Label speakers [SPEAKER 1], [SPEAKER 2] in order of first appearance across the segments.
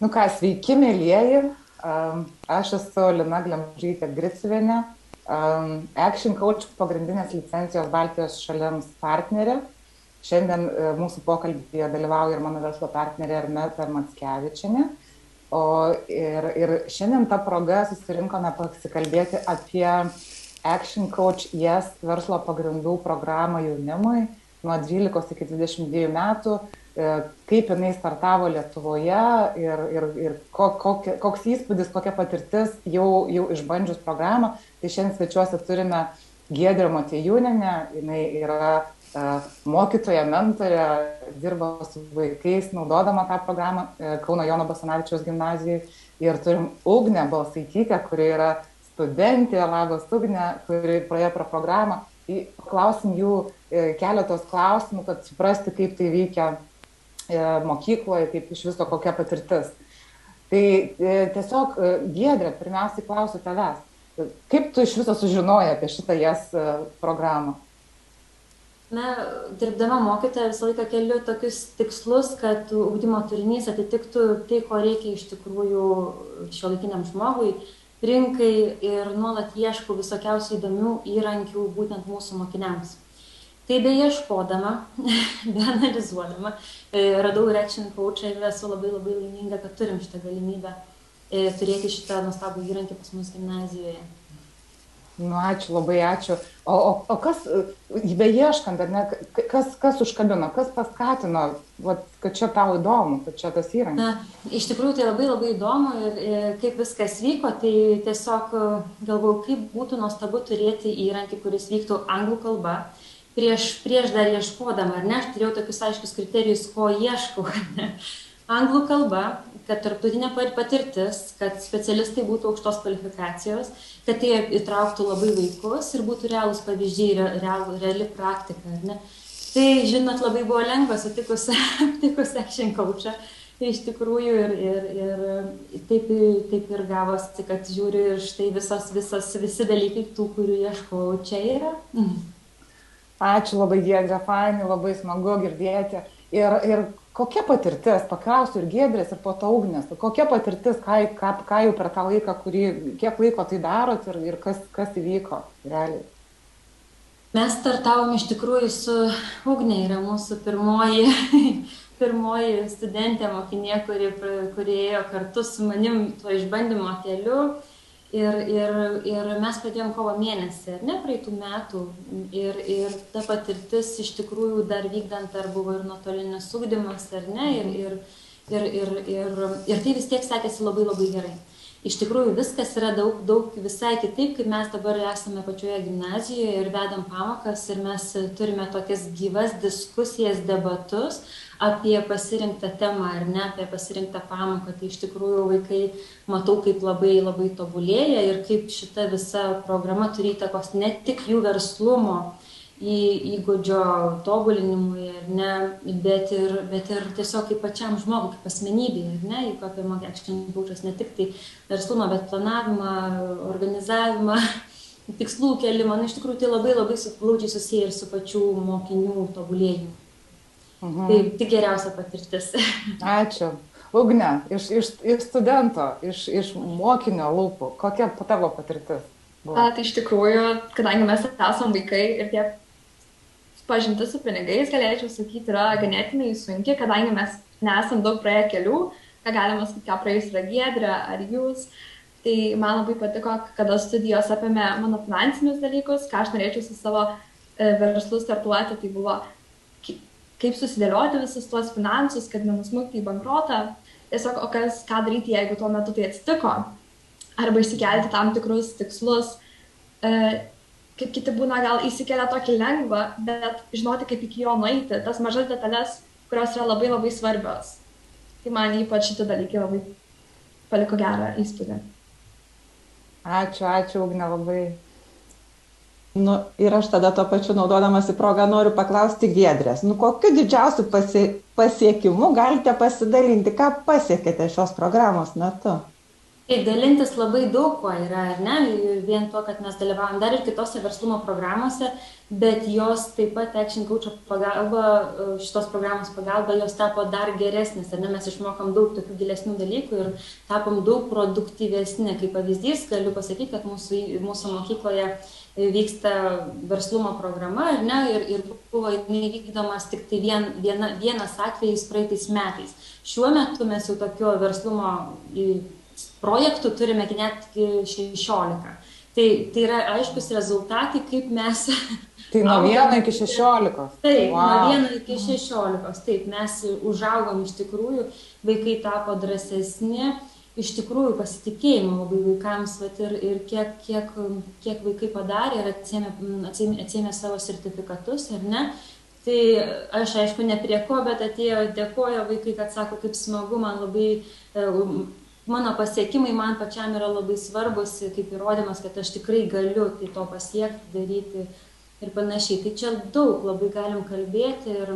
[SPEAKER 1] Nu ką, sveiki, mėlyjeji. Aš esu Lina Glemžytė-Griciuvienė, Action Coach pagrindinės licencijos Baltijos šalims partnerė. Šiandien mūsų pokalbėje dalyvauja ir mano verslo partnerė Armeta Mackevičienė. Ir šiandien tą progą susirinkome pasikalbėti apie Action Coach Yes verslo pagrindų programą jaunimui nuo 12 iki 22 metų, kaip jinai startavo Lietuvoje ir koks įspūdis, kokia patirtis jau išbandžius programą. Tai šiandien svečiuose turime Giedrę Motiejūnienę, jinai yra mokytoja, mentorė, dirba su vaikais, naudodama tą programą Kauno Jono Basanavičiaus gimnazijoje. Ir turim Ugnę Balsaitytę, kuri yra studentė, labas Ugnė, kuri praėjo pro programą. Paklausim jų keletos klausimų, kad suprasti, kaip tai veikia mokykloje, kaip iš viso kokia patirtis. Tai tiesiog, Giedrė, pirmiausiai klausiu tavęs, kaip tu iš viso sužinojai apie šitą Yes programą?
[SPEAKER 2] Na, dirbdama mokytoja visą laiką keliu tokius tikslus, kad ugdymo turinys atitiktų tai, ko reikia iš tikrųjų šiuolaikiniam žmogui, rinkai, ir nuolat ieškau visokiausių įdomių įrankių būtent mūsų mokiniams. Tai beieškodama, beanalizuodama, radau ir Action Coach ir esu labai laiminga, kad turim šitą galimybę turėti šitą nuostabų įrankį pas mus gimnazijoje.
[SPEAKER 1] Nu, ačiū, labai ačiū. O kas, beieškant, ar ne, kas užkabino, kas paskatino, kad čia tau įdomu, kad čia tas įrankis?
[SPEAKER 2] Na, iš tikrųjų tai labai įdomu ir kaip viskas vyko, tai tiesiog galvojau, kaip būtų nuostabu turėti įrankį, kuris vyktų anglų kalba. Prieš dar ieškodama, ar ne, aš turėjau tokius aiškius kriterijus, ko ieškau, ne? Anglų kalba, kad tarptautinė patirtis, kad specialistai būtų aukštos kvalifikacijos, kad tai įtrauktų labai vaikus ir būtų realūs pavyzdžiai, reali praktika, ar ne? Tai, žinot, labai buvo lengva sutikus Action Coach'ą, iš tikrųjų, ir taip ir gavosi, kad žiūriu ir štai visi dalykai tų, kurių ieškau, čia yra.
[SPEAKER 1] Ačiū labai, Giedrė, fainai, labai smagu girdėti. Ir kokia patirtis, paklausiu ir Giedrės, ir po to Ugnės, kokia patirtis, ką jau per tą laiką, kiek laiko tai darot ir kas įvyko realiai?
[SPEAKER 2] Mes startavom iš tikrųjų su Ugnė, yra mūsų pirmoji studentė mokinė, kuri ėjo kartu su manim tuo išbandymo keliu. Ir mes pradėjom kovo mėnesį, ar ne, praeitų metų, ir ta patirtis iš tikrųjų dar vykdant, ar buvo ir nuotolinis ugdymas, ar ne, ir tai vis tiek sekėsi labai gerai. Iš tikrųjų viskas yra daug visai kitaip, kaip mes dabar esame pačioje gimnazijoje ir vedam pamokas, ir mes turime tokias gyvas diskusijas, debatus apie pasirinktą temą, ar ne, apie pasirinktą pamoką. Tai iš tikrųjų vaikai, matau, kaip labai tobulėja ir kaip šita visa programa turi įtakos ne tik jų verslumo įgūdžio tobulinimui, ar ne, bet ir tiesiog kaip pačiam žmogui, kaip asmenybei, ar ne, juk apie Action Coach'as ne tik tai verslumą, bet planavimą, organizavimą, tikslų kėlimą. Iš tikrųjų tai labai glaudžiai susiję ir su pačių mokinių tobulėjimu. Tai tik geriausia patirtis.
[SPEAKER 1] Ačiū. Ugne, iš studento, iš mokinio lūpų, kokia tavo patirtis buvo?
[SPEAKER 3] Tai iš tikrųjų, kadangi mes esam vaikai ir tie pažintis su pinigais, galėčiau sakyti, yra ganėtinai sunki, kadangi mes nesam daug praėję kelių, ką galima sakyti, ką praėjus yra Giedrė ar jūs. Tai man labai patiko, kada studijos apėmė mano finansinius dalykus, ką aš norėčiau su savo verslu startuoti, tai buvo kaip susidėlioti visus tuos finansus, kad nenusmukti į bankrotą. Tiesiog, ką daryti, jeigu tuo metu tai atsitiko, arba išsikelti tam tikrus tikslus. Kaip kiti būna, gal įsikelia tokį lengvą, bet žinoti, kaip iki jo nueiti, tas mažas detalės, kurios yra labai svarbios. Tai man ypač šitie dalykai labai paliko gerą įspūdį.
[SPEAKER 1] Ačiū, Ugne, labai.
[SPEAKER 4] Nu, ir aš tada tuo pačiu naudodamasi progą noriu paklausti Giedrės. Kokiu didžiausiu pasiekimu galite pasidalinti, ką pasiekėte šios programos metu?
[SPEAKER 2] Tai dalintis labai daug ko yra, ar ne? Vien to, kad mes dalyvavom dar ir kitose verslumo programuose, bet jos taip pat Action Coach'o pagalba, šitos programos pagalba, jos tapo dar geresnis, ar ne? Mes išmokom daug tokių gilesnių dalykų ir tapom daug produktyvesni. Kaip pavyzdys, galiu pasakyti, kad mūsų mokykloje vyksta verslumo programa, ar ne? Ir buvo vykdomas tik tai vienas atvejis praeitais metais. Šiuo metu mes jau tokio verslumo projektų turime net 16. Tai yra aiškus rezultatai, kaip mes...
[SPEAKER 1] Tai nuo 1 iki 16.
[SPEAKER 2] Taip, nuo 1 iki 16. Taip, mes užaugom iš tikrųjų, vaikai tapo drąsesni, iš tikrųjų pasitikėjimo labai vaikams, ir kiek vaikai padarė ir atsiėmė savo sertifikatus, ar ne? Tai aš, aišku, ne prie ko, bet atėjo, dėkojo vaikai, kad sako, kaip smagu, man labai... Mano pasiekimai man pačiam yra labai svarbus, kaip įrodymas, kad aš tikrai galiu tai to pasiekti, daryti ir panašiai. Tai čia daug labai galim kalbėti ir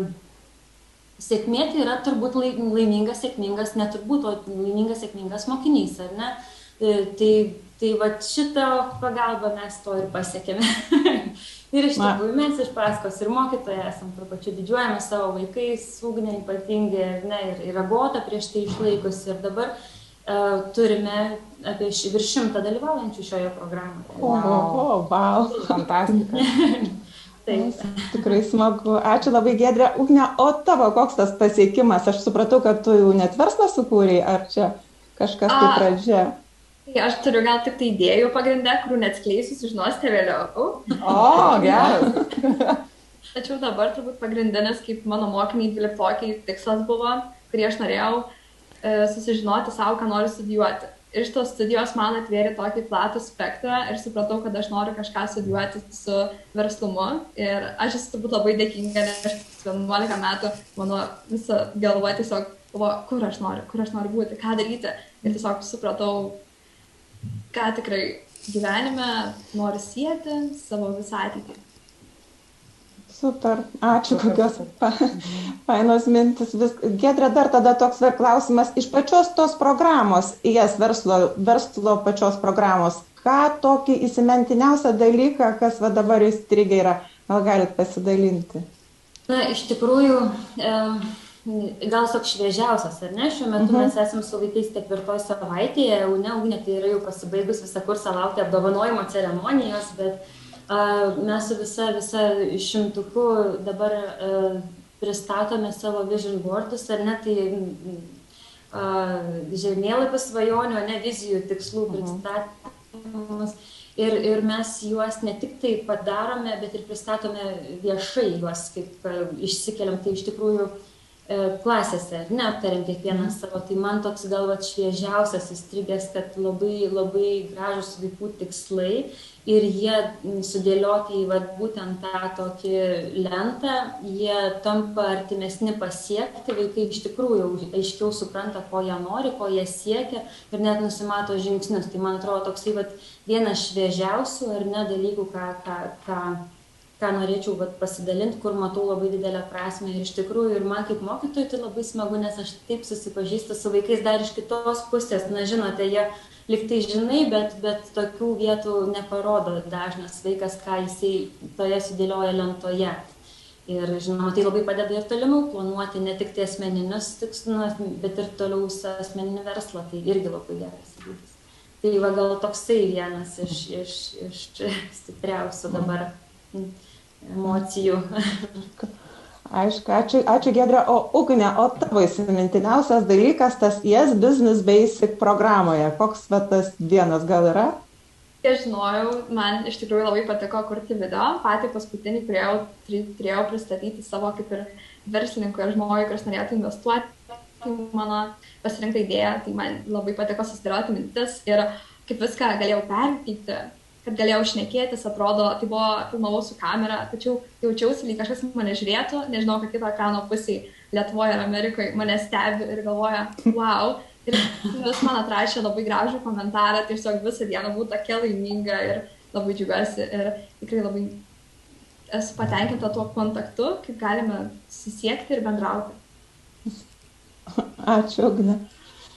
[SPEAKER 2] sėkmė tai yra turbūt laimingas, sėkmingas, neturbūt, o laimingas, sėkmingas mokinys, ar ne? Tai va šitą pagalbą mes to ir pasiekėme. Ir iš tikrųjų mes iš paskos ir mokytojai esam tuo pačiu didžiuojame savo vaikais, Ugnė ypatingai, ar ne, ir Agota prieš tai išlaikus ir dabar turime apie virš 100 dalyvaujančių šioje programoje.
[SPEAKER 4] Wow.
[SPEAKER 1] Fantastika.
[SPEAKER 2] Taip.
[SPEAKER 4] Tikrai smagu. Ačiū labai, Giedrė. Ugne, o tavo koks tas pasiekimas? Aš supratau, kad tu jau net verslą sukūrei, ar čia kažkas tai pradžia?
[SPEAKER 3] Tai aš turiu gal tik tai idėjų pagrindę, kurių neatskleisiu, sužinosite vėliau.
[SPEAKER 1] Geras.
[SPEAKER 3] Tačiau dabar turbūt pagrindinis, kaip mano mokiniai 12-okiai tikslas buvo, kurį aš norėjau susižinoti savo, ką noriu studijuoti. Ir šitos studijos man atvėrė tokį platų spektrą ir supratau, kad aš noriu kažką studijuoti su verslumu. Ir aš esu turbūt labai dėkinga, nes aš 11 metų mano visa galva tiesiog galvoju, kur aš noriu būti, ką daryti. Ir tiesiog supratau, ką tikrai gyvenime noriu sieti savo visą ateitį.
[SPEAKER 4] Super, ačiū, kokios fainos mintis. Giedrė, dar tada toks klausimas iš pačios tos programos, verslo pačios programos. Ką tokį įsimintiniausią dalyką, kas va dabar įstrigę yra, gal galit pasidalinti?
[SPEAKER 2] Na, iš tikrųjų, gal toks šviežiausias, ar ne? Šiuo metu mes esame su vaikais 4 savaitėje, Ugnė tai yra jau pasibaigus visą kursą, laukia apdovanojimo ceremonijos, bet mes su visa šimtuku dabar pristatome savo vision boardus, ar ne, tai žemėlapius svajonių, ne, vizijų, tikslų pristatymus. Ir mes juos ne tik tai padarome, bet ir pristatome viešai juos, kaip išsikeliam, tai iš tikrųjų klasėse, ar ne, aptariam kiekvieną savo. Tai man toks gal šviežiausias įstrigęs, kad labai gražus vaikų tikslai ir jie sudėlioti į būtent tą tokį lentą, jie tampa artimesni pasiekti, vaikai iš tikrųjų aiškiau supranta, ko jie nori, ko jie siekia ir net nusimato žingsnius. Tai man atrodo toksai vienas šviežiausių ar ne dalykų, ką norėčiau pasidalinti, kur matau labai didelę prasmę. Ir iš tikrųjų, ir man kaip mokytojai tai labai smagu, nes aš taip susipažįstu su vaikais dar iš kitos pusės. Na, žinote, jie liktai žinai, bet tokių vietų neparodo dažnas vaikas, ką jisai toje sudėlioja lentoje. Ir, žinoma, tai labai padeda ir tolimiau planuoti ne tik tai asmeninius tikslus, bet ir toliau asmeninį verslą. Tai irgi labai geras įgūdis. Tai gal toksai vienas iš stipriausių dabar emocijų.
[SPEAKER 4] Aišku, ačiū Giedrė. O Ugne, o tavo įsimintiniausias dalykas tas Yes Business Basic programoje, koks tas vienas gal yra?
[SPEAKER 3] Aš žinojau, man iš tikrųjų labai patiko kurti video, patį paskutinį turėjau pristatyti savo kaip ir verslininkui ir žmogui, kuris norėtų investuoti į mano pasirinktą idėją, tai man labai patiko susidėlioti mintis ir kaip viską galėjau perteikti, kad galėjau šnekėtis, atrodo, tai buvo filmavau su kamera, tačiau jaučiausi, lyg kažkas mane žiūrėtų, nežinau, kad kito ekrano pusėje Lietuvoje ir Amerikoje mane stebi ir galvoja, wow, ir vis man atrašė labai gražų komentarą, tiesiog visą dieną buvau tokia laiminga ir labai džiugiuosi ir tikrai labai esu patenkinta tuo kontaktu, kaip galime susisiekti ir bendrauti.
[SPEAKER 4] Ačiū, Ugne.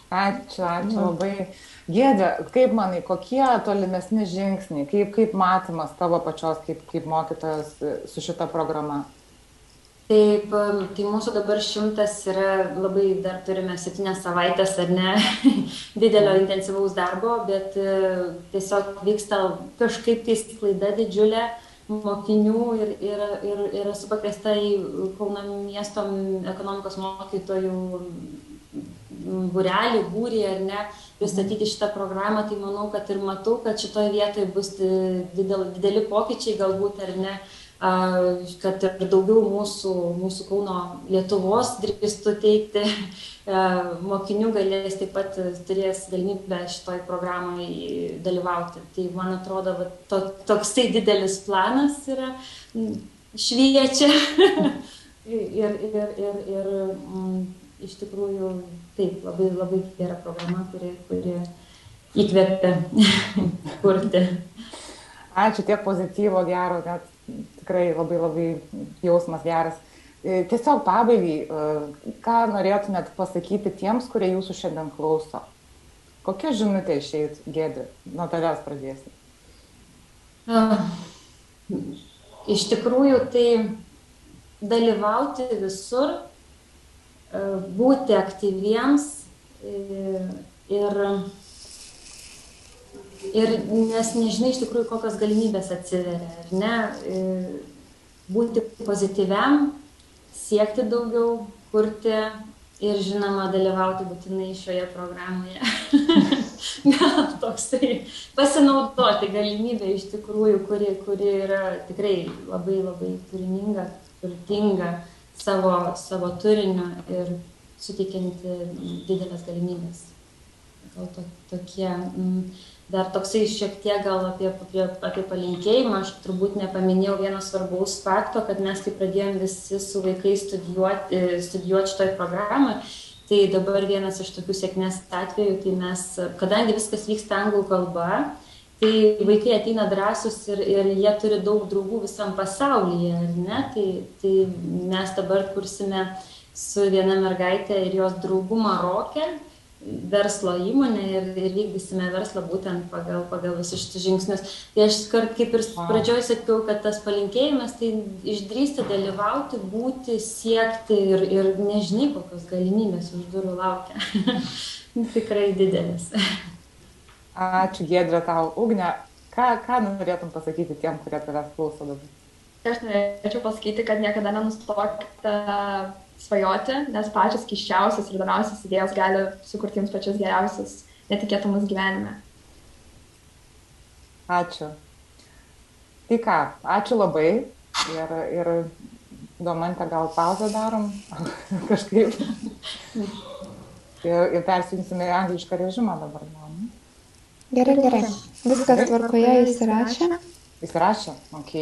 [SPEAKER 1] Ačiū labai. Giedre, kaip manai, kokie tolimesni žingsniai, kaip matymas tavo pačios kaip mokytojos su šita programa?
[SPEAKER 2] Taip, tai mūsų dabar 100 yra labai, dar turime 7 savaitės, ar ne, didelio intensyvaus darbo, bet tiesiog vyksta kažkaip tai sklaida didžiulė mokinių ir esu pakviesta į Kauno miesto ekonomikos mokytojų būrį, ar ne, pristatyti šitą programą, tai manau, kad ir matau, kad šitoje vietoje bus dideli pokyčiai galbūt, ar ne, kad ir daugiau mūsų Kauno Lietuvos drįstų teikti mokinių galės taip pat turės galimybę šitoj programai dalyvauti. Tai man atrodo, toksai didelis planas yra, šviečia ir iš tikrųjų taip, labai, labai gera programa, kuri įkvepia kurti.
[SPEAKER 1] Ačiū, tiek pozityvo gero, net tikrai labai, labai jausmas geras. Tiesiog pabaigai, ką norėtumėt pasakyti tiems, kurie jūsų šiandien klauso? Kokia žinutė išeit, Giedre? Nuo tavęs pradėsim.
[SPEAKER 2] Iš tikrųjų, tai dalyvauti visur, būti aktyviems ir nes nežinai iš tikrųjų, kokios galimybės atsiveria, ar ne, būti pozityviam, siekti daugiau, kurti ir žinoma dalyvauti būtinai šioje programoje. Gal toksai pasinaudoti galimybę iš tikrųjų, kuri yra tikrai labai, labai turininga, turtinga savo turiniu ir suteikianti didelės galimybės. Gal tokie, dar toksai šiek tiek gal apie palinkėjimą, aš turbūt nepaminėjau vieno svarbaus fakto, kad mes kai pradėjom visi su vaikais studijuoti šitoj programą, tai dabar vienas iš tokių sėkmės atvejų, tai mes, kadangi viskas vyksta anglų kalba, tai vaikai ateina drąsūs ir jie turi daug draugų visam pasaulyje, ar ne? Tai mes dabar kursime su viena mergaitė ir jos draugų Maroke verslo įmonę ir vykdysime verslą būtent pagal visus šitus žingsnius. Tai aš kaip ir pradžioj sakiau, kad tas palinkėjimas, tai išdrįsti dalyvauti, būti, siekti ir nežinai, kokios galimybės už durų laukia. Tikrai didelis.
[SPEAKER 1] Ačiū, Giedre, tau. Ugne, ką norėtum pasakyti tiem, kurie tavęs klauso dabar?
[SPEAKER 3] Aš norėčiau pasakyti, kad niekada nenustokite svajoti, nes pačios keisčiausios ir įdomiausios idėjos gali sukurti jums pačius geriausius netikėtumus gyvenime.
[SPEAKER 1] Ačiū. Tai ką, ačiū labai ir Domante, gal pauzę darom kažkaip ir persijungsime į anglišką režimą dabar.
[SPEAKER 5] Gerai. Viskas tvarkoje, įsirašė.
[SPEAKER 1] Įsirašė? Ok.